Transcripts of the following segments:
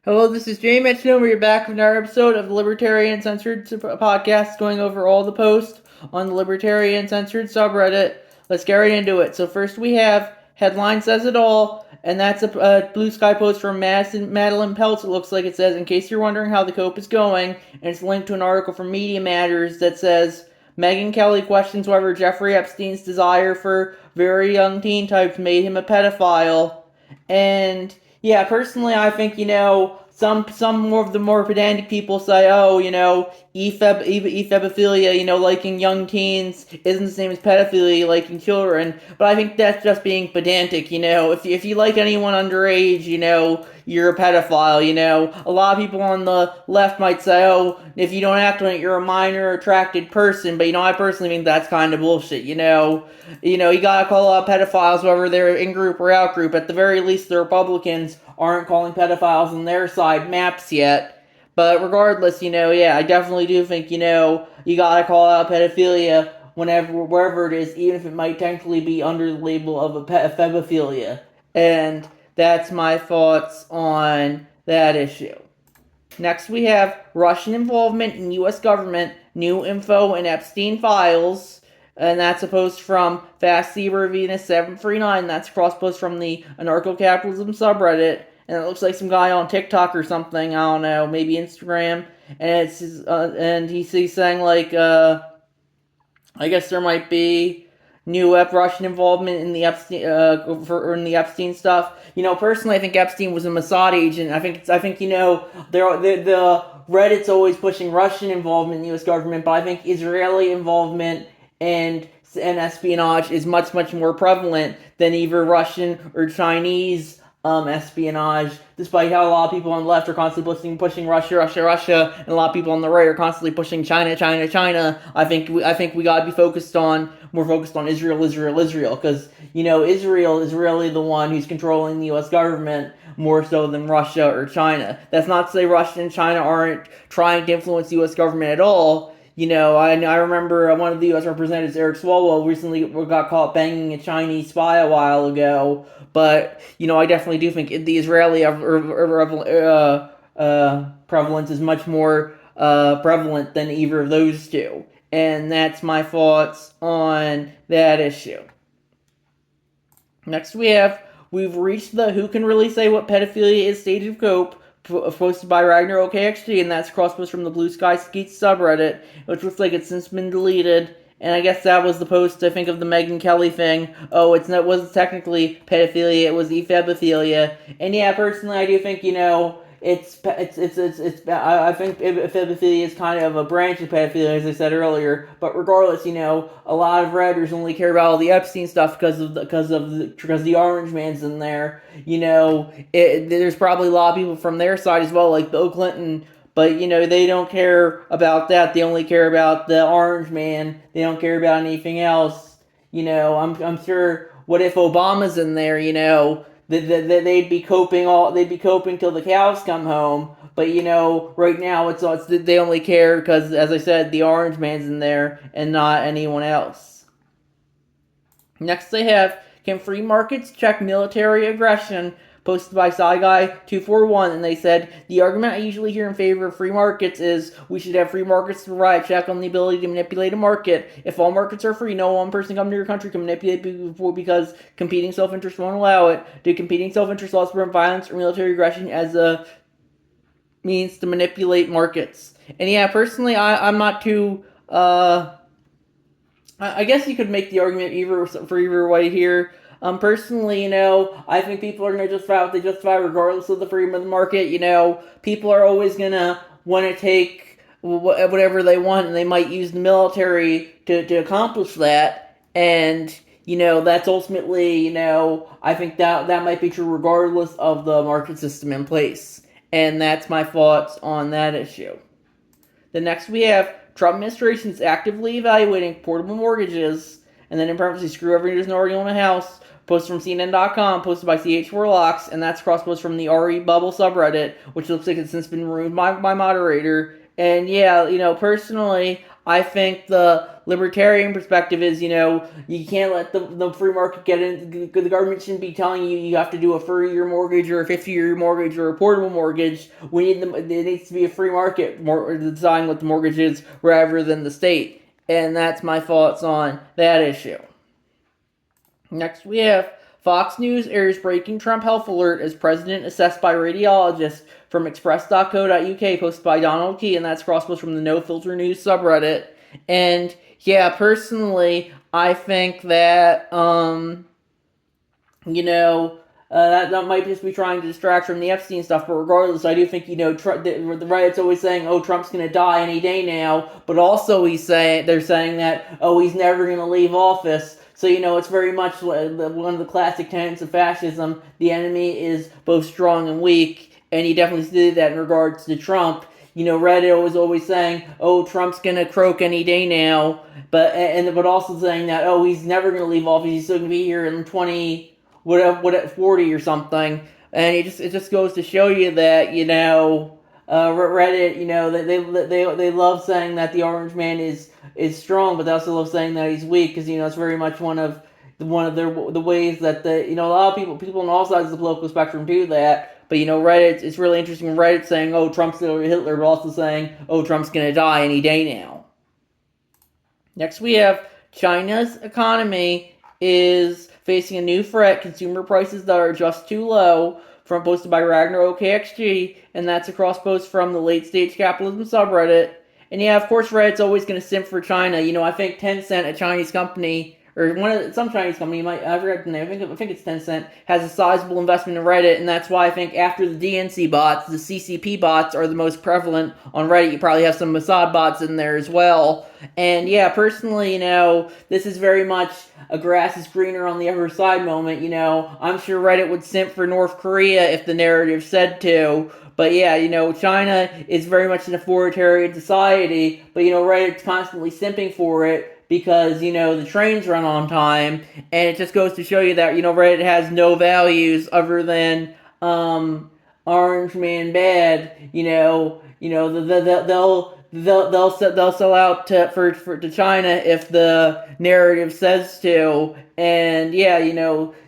Hello, this is Jamie Metchnome. We're back with another episode of the Libertarian Censored podcast, going over all the posts on the Libertarian Censored subreddit. Let's get right into it. So first we have Headline Says It All, and that's a Blue Sky post from Madeline Peltz. It looks like it says, in case you're wondering how the COPE is going, and it's linked to an article from Media Matters that says, Megyn Kelly questions whether Jeffrey Epstein's desire for very young teen types made him a pedophile. And yeah, personally, I think some more of the more pedantic people say, oh, ephebophilia, liking young teens isn't the same as pedophilia, liking children. But I think that's just being pedantic. If you like anyone underage, you're a pedophile. A lot of people on the left might say, oh, if you don't act on it, you're a minor attracted person. But I personally think that's kind of bullshit. You gotta call out pedophiles whether they're in group or out group. At the very least, the Republicans aren't calling pedophiles on their side maps yet. But regardless, yeah, I definitely do think, you gotta call out pedophilia wherever it is, even if it might technically be under the label of a ephebophilia. And that's my thoughts on that issue. Next, we have Russian involvement in U.S. government, new info in Epstein files. And that's a post from Fast Zebra Venus 739. That's a cross post from the anarcho-capitalism subreddit. And it looks like some guy on TikTok or something. I don't know, maybe Instagram. And he's saying I guess there might be new Russian involvement in the Epstein stuff. Personally, I think Epstein was a Mossad agent. I think the Reddit's always pushing Russian involvement in the U.S. government, but I think Israeli involvement and espionage is much more prevalent than either Russian or Chinese espionage, despite how a lot of people on the left are constantly pushing Russia, and a lot of people on the right are constantly pushing China. I think we gotta be more focused on Israel, because Israel is really the one who's controlling the U.S. government more so than Russia or China. That's not to say Russia and China aren't trying to influence the U.S. government at all. I remember one of the U.S. representatives, Eric Swalwell, recently got caught banging a Chinese spy a while ago. But I definitely do think the Israeli prevalence is much more prevalent than either of those two, and that's my thoughts on that issue. Next, we've reached the "Who can really say what pedophilia is" stage of COPE, posted by Ragnar OKXG, and that's crosspost from the Blue Sky Skeets subreddit, which looks like it's since been deleted. And I guess that was the post, I think, of the Megyn Kelly thing. Oh, it wasn't technically pedophilia, it was ephebophilia. And yeah, personally, I do think, I think ephebophilia is kind of a branch of pedophilia, as I said earlier. But regardless, a lot of Redditors only care about all the Epstein stuff because the Orange Man's in there. There's probably a lot of people from their side as well, like Bill Clinton. But they don't care about that. They only care about the Orange Man. They don't care about anything else. I'm sure. What if Obama's in there? They'd be coping till the cows come home. But right now it's they only care because, as I said, the Orange Man's in there and not anyone else. Next, they have, can free markets check military aggression? Posted by SciGuy241, and they said, the argument I usually hear in favor of free markets is we should have free markets to provide a check on the ability to manipulate a market. If all markets are free, no one person coming to your country can manipulate people because competing self-interest won't allow it. Do competing self-interest laws prevent violence or military aggression as a means to manipulate markets? And yeah, personally, I'm not too... I guess you could make the argument for either way here. Personally, I think people are going to justify what they justify regardless of the freedom of the market. People are always going to want to take whatever they want, and they might use the military to accomplish that. And, that's ultimately, I think that might be true regardless of the market system in place. And that's my thoughts on that issue. The next we have, Trump administration is actively evaluating portable mortgages, and then in parentheses, screw everyone who doesn't already own a house. Post from CNN.com, posted by CH4Locks, and that's cross-post from the RE Bubble subreddit, which looks like it's since been ruined by my moderator. And yeah, personally, I think the libertarian perspective is, you can't let the free market get in. The government shouldn't be telling you you have to do a 30-year mortgage or a 50-year mortgage or a portable mortgage. It needs to be a free market deciding what the mortgage is rather than the state. And that's my thoughts on that issue. Next, we have Fox News airs breaking Trump health alert as president assessed by radiologist from express.co.uk, posted by Donald Key, and that's crosspost from the No Filter News subreddit. And yeah, personally, I think that that might just be trying to distract from the Epstein stuff, but regardless, I do think, the Reddit's always saying, oh, Trump's going to die any day now, but also they're saying that, oh, he's never going to leave office. So, it's very much one of the classic tenets of fascism. The enemy is both strong and weak, and he definitely did that in regards to Trump. Reddit was always saying, oh, Trump's going to croak any day now, but also saying that, oh, he's never going to leave office, he's still going to be here in 40 or something. And it just goes to show you that, Reddit, they love saying that the Orange Man is strong, but they also love saying that he's weak, because it's very much one of the ways that a lot of people on all sides of the political spectrum do that. But Reddit, it's really interesting when Reddit's saying, oh, Trump's Hitler, but also saying, oh, Trump's gonna die any day now. Next, we have China's economy is facing a new threat: consumer prices that are just too low. From posted by Ragnar OKXG, and that's a cross post from the Late Stage Capitalism subreddit. And yeah, of course, Reddit's always going to simp for China. I think Tencent, a Chinese company, or some Chinese company, I forget the name, I think it's Tencent, has a sizable investment in Reddit, and that's why I think after the DNC bots, the CCP bots are the most prevalent on Reddit. You probably have some Mossad bots in there as well. And yeah, personally, this is very much a grass is greener on the other side moment. I'm sure Reddit would simp for North Korea if the narrative said to. But yeah, China is very much an authoritarian society, but Reddit's constantly simping for it because, the trains run on time, and it just goes to show you that, Reddit has no values other than, Orange Man bad. They'll sell out to China if the narrative says to, and yeah,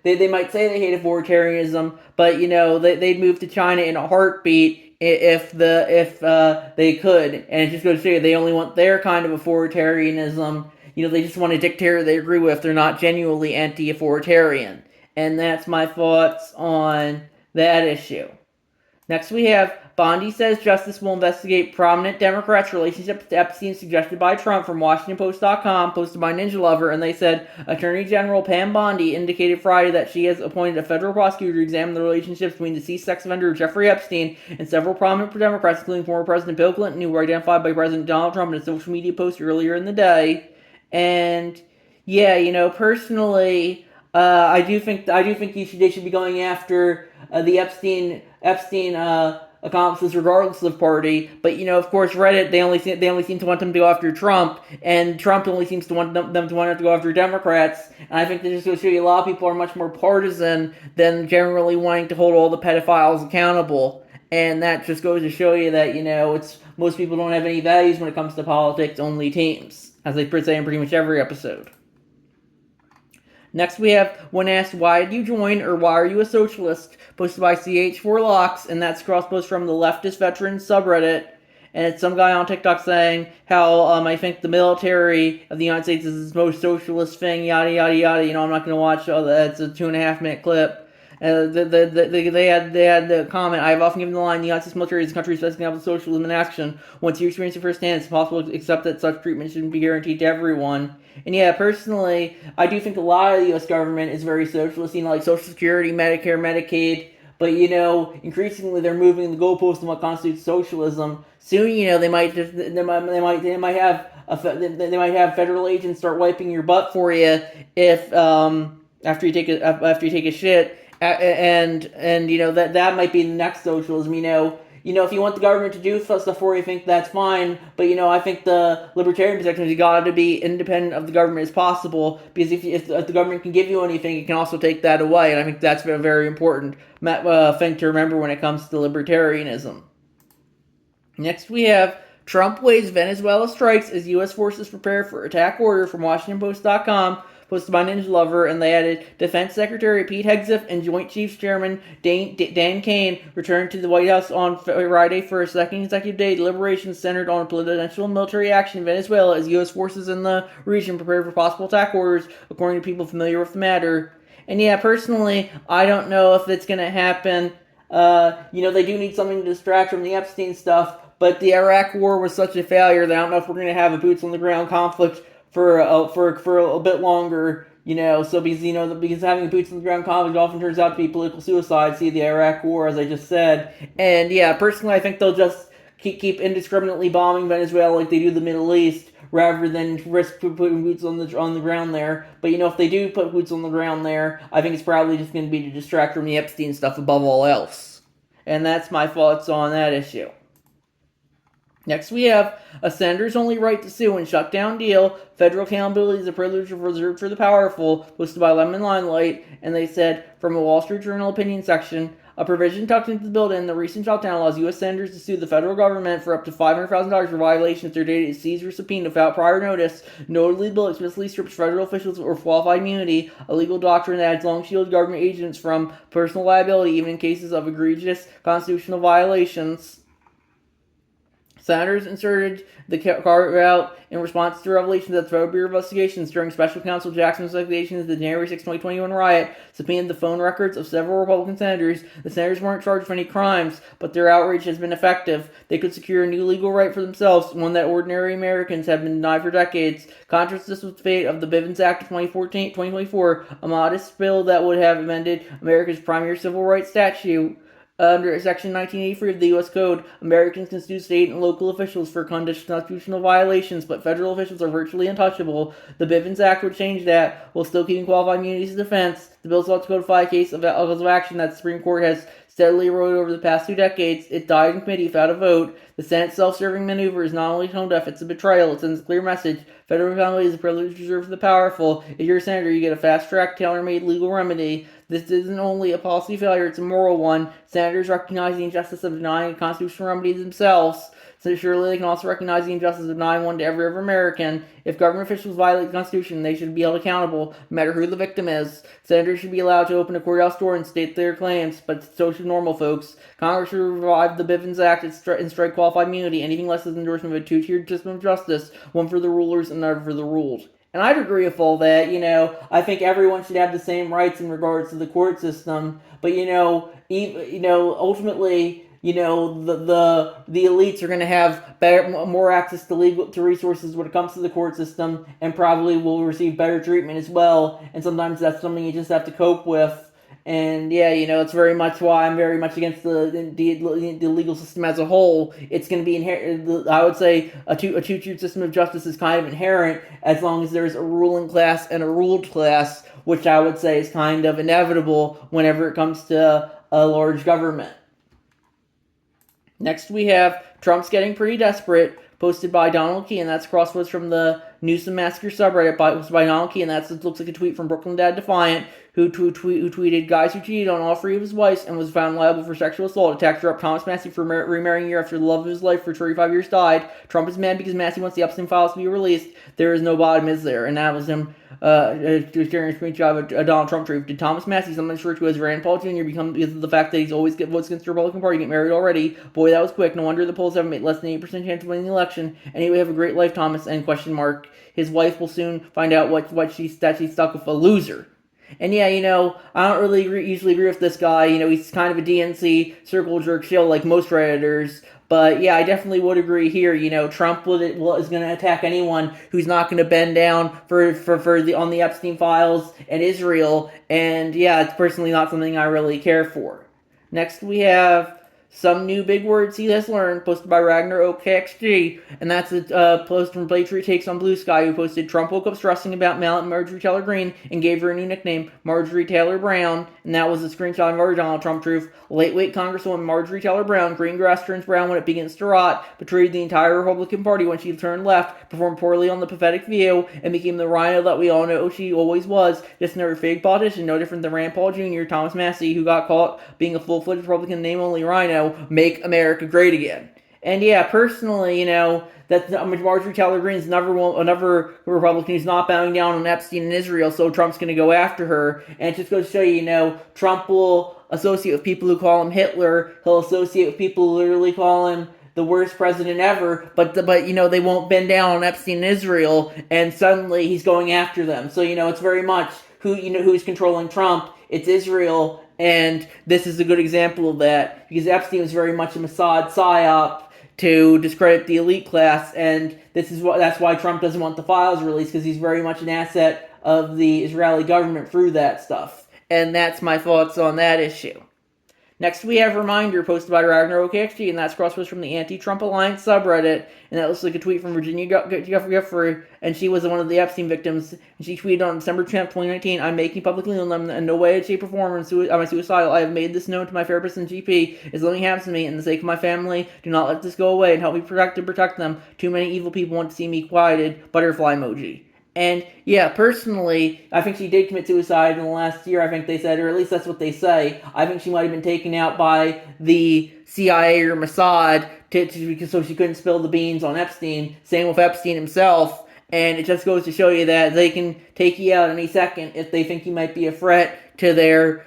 they might say they hate authoritarianism, but they'd move to China in a heartbeat if they could, and it just goes to show you they only want their kind of authoritarianism. They just want a dictator they agree with. They're not genuinely anti-authoritarian, and that's my thoughts on that issue. Next, we have Bondi says justice will investigate prominent Democrats' relationship to Epstein suggested by Trump from WashingtonPost.com, posted by Ninja Lover, and they said Attorney General Pam Bondi indicated Friday that she has appointed a federal prosecutor to examine the relationships between deceased sex offender Jeffrey Epstein and several prominent Democrats, including former President Bill Clinton, who were identified by President Donald Trump in a social media post earlier in the day. And yeah, personally, I do think they should be going after the Epstein accomplices regardless of party. But of course, Reddit they only seem to want them to go after Trump, and Trump only seems to want them to want to go after Democrats. And I think that just goes to show you a lot of people are much more partisan than generally wanting to hold all the pedophiles accountable. And that just goes to show you that it's most people don't have any values when it comes to politics, only teams, as they say in pretty much every episode. Next, we have when asked why did you join or why are you a socialist, posted by CH4Locks, and that's cross-post from the Leftist Veterans subreddit. And it's some guy on TikTok saying how I think the military of the United States is the most socialist thing, yada yada yada. I'm not going to watch all that. It's a 2.5-minute clip. They had the comment, I have often given the line, the United States military is the country's best example of socialism in action. Once you experience it firsthand, it's impossible to accept that such treatment shouldn't be guaranteed to everyone. And yeah, personally, I do think a lot of the U.S. government is very socialist, like Social Security, Medicare, Medicaid, but increasingly they're moving the goalposts on what constitutes socialism. Soon, they might have federal agents start wiping your butt for you if after you take a shit. And that might be the next socialism. If you want the government to do stuff for you, I think that's fine. But I think the libertarian perspective is you got to be independent of the government as possible, because if the government can give you anything, it can also take that away. And I think that's a very important thing to remember when it comes to libertarianism. Next, we have Trump waves Venezuela strikes as U.S. forces prepare for attack order from WashingtonPost.com, posted by Ninja Lover, and they added Defense Secretary Pete Hegseth and Joint Chiefs Chairman Dan Kane returned to the White House on Friday for a second consecutive day. Deliberations centered on potential military action in Venezuela as U.S. forces in the region prepare for possible attack orders, according to people familiar with the matter. And yeah, personally, I don't know if it's going to happen. They do need something to distract from the Epstein stuff, but the Iraq War was such a failure that I don't know if we're going to have a boots on the ground conflict for a bit longer. So because having a boots on the ground conflict often turns out to be political suicide. See the Iraq War, as I just said, and yeah, personally, I think they'll just keep indiscriminately bombing Venezuela like they do the Middle East, rather than risk putting boots on the ground there. But if they do put boots on the ground there, I think it's probably just going to be to distract from the Epstein stuff above all else. And that's my thoughts on that issue. Next, we have a senator's only right to sue and shut down deal. Federal accountability is a privilege reserved for the powerful, posted by Lemon Limelight. And they said, from a Wall Street Journal opinion section, a provision tucked into the bill in the recent shutdown allows U.S. senators to sue the federal government for up to $500,000 for violations if their data is seized or subpoenaed without prior notice. Notably, the bill explicitly strips federal officials or qualified immunity, a legal doctrine that has long shielded government agents from personal liability, even in cases of egregious constitutional violations. Senators inserted the carve-out in response to revelations that the Federal Bureau of Investigations during Special Counsel Jackson's investigations of the January 6, 2021 riot subpoenaed the phone records of several Republican senators. The senators weren't charged with any crimes, but their outreach has been effective. They could secure a new legal right for themselves, one that ordinary Americans have been denied for decades. Contrast this with the fate of the Bivens Act of 2024, a modest bill that would have amended America's primary civil rights statute. Under Section 1983 of the U.S. Code, Americans can sue state and local officials for constitutional violations, but federal officials are virtually untouchable. The Bivens Act would change that, while still keeping qualified immunity as a defense. The bill sought to codify a case of action that the Supreme Court has steadily eroded over the past 2 decades. It died in committee without a vote. The Senate's self-serving maneuver is not only tone deaf, it's a betrayal. It sends a clear message. Federal accountability is a privilege reserved for the powerful. If you're a senator, you get a fast-track, tailor-made legal remedy. This isn't only a policy failure, it's a moral one. Senators recognize the injustice of denying a constitutional remedy themselves. So surely they can also recognize the injustice of denying one to every other American. If government officials violate the Constitution, they should be held accountable, no matter who the victim is. Senators should be allowed to open a courthouse door and state their claims, but so should normal folks. Congress should revive the Bivens Act and strike qualified immunity. Anything less is endorsement of a two-tiered system of justice, one for the rulers and another for the ruled. And I'd agree with all that. I think everyone should have the same rights in regards to the court system. But ultimately, the elites are going to have more access to resources when it comes to the court system, and probably will receive better treatment as well. And sometimes that's something you just have to cope with. And yeah, it's very much why I'm very much against the legal system as a whole. It's going to be inherent. I would say a two-tiered system of justice is kind of inherent as long as there's a ruling class and a ruled class, which I would say is kind of inevitable whenever it comes to a large government. Next, we have Trump's getting pretty desperate, posted by Donald Key, and that's crosswords from the Newsom Massacre subreddit, posted by Donald Key, and that looks like a tweet from Brooklyn Dad Defiant, who tweeted, guys who cheated on all 3 of his wives and was found liable for sexual assault attacked her up Thomas Massey for remarrying a year after the love of his life for 35 years died. Trump is mad because Massey wants the Epstein files to be released. There is no bottom, is there? And that was him sharing a screenshot of a Donald Trump tweet. Did Thomas Massey, sometimes referred to as Rand Paul Jr., become, because of the fact that he's always votes against the Republican Party, get married already? Boy, that was quick. No wonder the polls haven't made less than 8% chance of winning the election. Anyway, have a great life, Thomas, and question mark. His wife will soon find out that she's stuck with a loser. And yeah, I don't really usually agree with this guy. He's kind of a DNC circle jerk shill like most Redditors. But yeah, I definitely would agree here. Trump is going to attack anyone who's not going to bend down on the Epstein files and Israel. And yeah, it's personally not something I really care for. Next, we have some new big words he has learned, posted by Ragnar OKXG, and that's a post from Patriot Takes on Blue Sky, who posted, Trump woke up stressing about Marjorie Taylor Greene and gave her a new nickname, Marjorie Taylor Brown, and that was a screenshot of our Donald Trump truth. Late Congresswoman Marjorie Taylor Brown, green grass turns brown when it begins to rot, betrayed the entire Republican Party when she turned left, performed poorly on The Pathetic View, and became the rhino that we all know she always was, just another fake politician, no different than Rand Paul Jr., Thomas Massey, who got caught being a full-fledged Republican name-only rhino. Make America great again. And yeah, personally, that Marjorie Taylor Greene is another Republican who's not bowing down on Epstein and Israel, so Trump's going to go after her. And it just goes to show you, Trump will associate with people who call him Hitler. He'll associate with people who literally call him the worst president ever, but they won't bend down on Epstein and Israel, and suddenly he's going after them. So it's very much who's controlling Trump. It's Israel, and this is a good example of that because Epstein was very much a Mossad psyop to discredit the elite class, and that's why Trump doesn't want the files released, because he's very much an asset of the Israeli government through that stuff. And that's my thoughts on that issue. Next, we have a reminder posted by Ragnarok XG, and that's crosspost from the Anti-Trump Alliance subreddit, and that looks like a tweet from Virginia Giuffre, and she was one of the Epstein victims, and she tweeted on December 10th, 2019, I'm making publicly known that in no way, shape, or form am I suicidal. I have made this known to my therapist and GP. If something happens to me, in the sake of my family, do not let this go away, and help me protect them. Too many evil people want to see me quieted. Butterfly emoji. And yeah, personally, I think she did commit suicide in the last year, I think they said, or at least that's what they say. I think she might have been taken out by the CIA or Mossad so she couldn't spill the beans on Epstein. Same with Epstein himself. And it just goes to show you that they can take you out any second if they think you might be a threat to their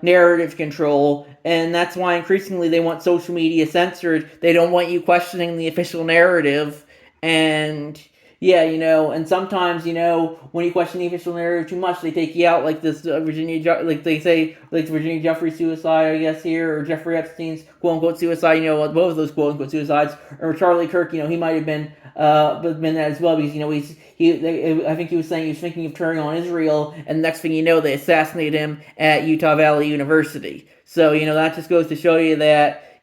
narrative control. And that's why increasingly they want social media censored. They don't want you questioning the official narrative. And yeah, and sometimes, when you question the official narrative too much, they take you out, like this they say, like Virginia Giuffre's suicide, I guess, here, or Jeffrey Epstein's quote-unquote suicide, both of those quote-unquote suicides, or Charlie Kirk, he might have been that as well, because, I think he was saying he was thinking of turning on Israel, and the next thing you know, they assassinated him at Utah Valley University. So, that just goes to show you that,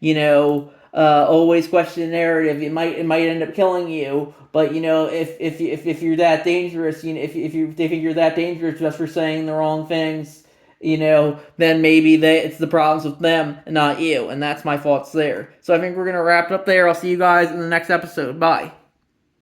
always question the narrative. It might end up killing you, but if you're that dangerous, if they think you're that dangerous just for saying the wrong things, then maybe it's the problems with them and not you. And that's my thoughts there. So I think we're gonna wrap it up there. I'll see you guys in the next episode. Bye.